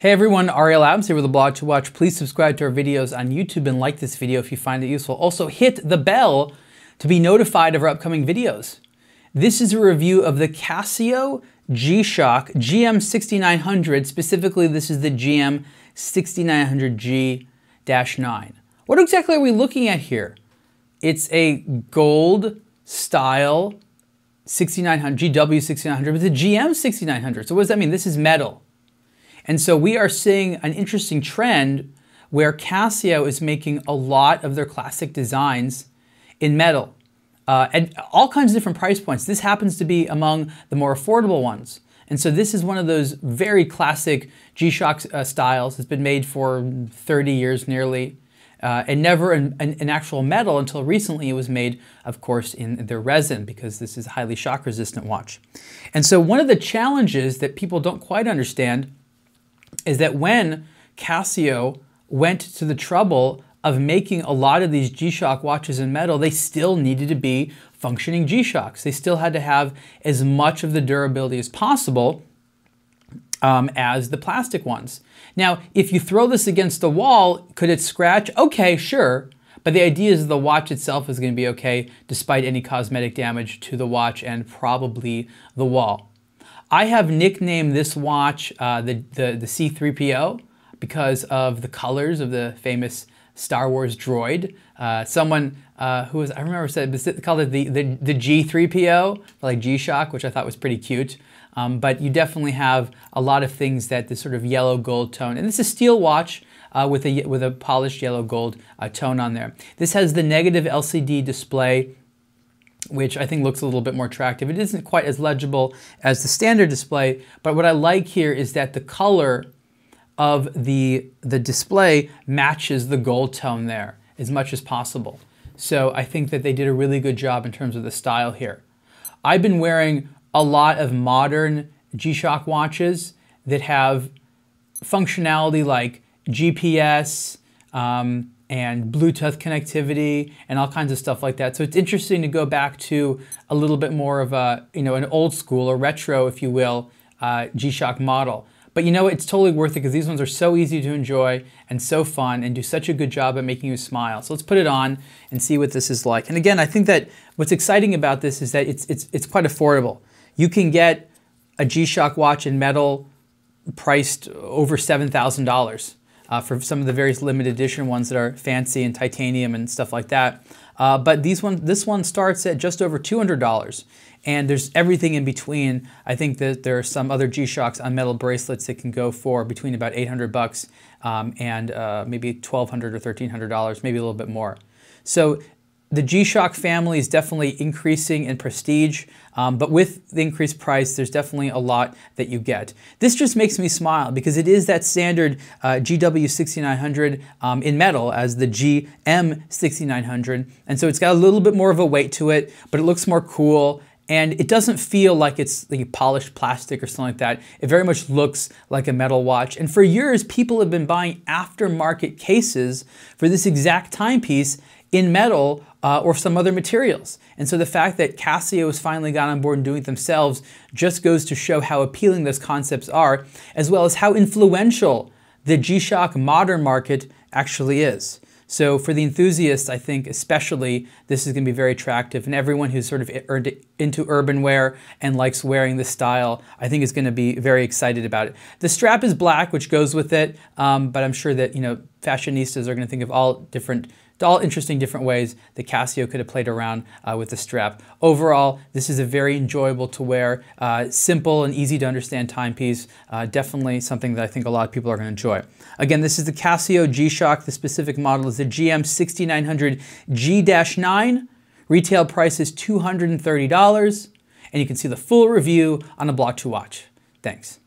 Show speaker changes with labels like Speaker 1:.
Speaker 1: Hey everyone, Ariel Adams here with aBlogtoWatch. Please subscribe to our videos on YouTube and like this video if you find it useful. Also hit the bell to be notified of our upcoming videos. This is a review of the Casio G-Shock GM6900. Specifically, this is the GM6900G-9. What exactly are we looking at here? It's a gold style 6900, GW-6900, but it's a GM6900. So what does that mean? This is metal. And so we are seeing an interesting trend where Casio is making a lot of their classic designs in metal at all kinds of different price points. This happens to be among the more affordable ones. And so this is one of those very classic G-Shock styles. It's been made for 30 years nearly, and never an actual metal until recently. It was made, of course, in their resin because this is a highly shock resistant watch. And so one of the challenges that people don't quite understand is that when Casio went to the trouble of making a lot of these G-Shock watches in metal, they still needed to be functioning G-Shocks. They still had to have as much of the durability as possible as the plastic ones. Now, if you throw this against the wall, could it scratch? Okay, sure. But the idea is the watch itself is going to be okay despite any cosmetic damage to the watch and probably the wall. I have nicknamed this watch the C-3PO because of the colors of the famous Star Wars droid. Someone who was, I remember said, called it the G-3PO, like G-Shock, which I thought was pretty cute. But you definitely have a lot of things that this sort of yellow gold tone, and this is a steel watch with a polished yellow gold tone on there. This has the negative LCD display, which I think looks a little bit more attractive. It isn't quite as legible as the standard display, but what I like here is that the color of the display matches the gold tone there as much as possible. So I think that they did a really good job in terms of the style here. I've been wearing a lot of modern G-Shock watches that have functionality like GPS, and Bluetooth connectivity and all kinds of stuff like that. So it's interesting to go back to a little bit more of a, an old school or retro, if you will, G-Shock model. But it's totally worth it because these ones are so easy to enjoy and so fun and do such a good job at making you smile. So let's put it on and see what this is like. And again, I think that what's exciting about this is that it's quite affordable. You can get a G-Shock watch in metal priced over $7,000. For some of the various limited edition ones that are fancy and titanium and stuff like that. But this one starts at just over $200. And there's everything in between. I think that there are some other G-Shocks on metal bracelets that can go for between about $800 and maybe $1,200 or $1,300, maybe a little bit more. So the G-Shock family is definitely increasing in prestige, but with the increased price, there's definitely a lot that you get. This just makes me smile because it is that standard GW-6900 in metal as the GM6900, and so it's got a little bit more of a weight to it, but it looks more cool, and it doesn't feel like it's like polished plastic or something like that. It very much looks like a metal watch, and for years, people have been buying aftermarket cases for this exact timepiece in metal or some other materials. And so the fact that Casio has finally got on board and doing it themselves just goes to show how appealing those concepts are, as well as how influential the G-Shock modern market actually is. So for the enthusiasts, I think especially, this is going to be very attractive, and everyone who's sort of into urban wear and likes wearing this style, I think is going to be very excited about it. The strap is black, which goes with it, but I'm sure that fashionistas are going to think of all interesting different ways that Casio could have played around with the strap. Overall, this is a very enjoyable to wear, simple and easy to understand timepiece. Definitely something that I think a lot of people are going to enjoy. Again, this is the Casio G-Shock. The specific model is the GM6900G-9. Retail price is $230, and you can see the full review on aBlogtoWatch. Thanks.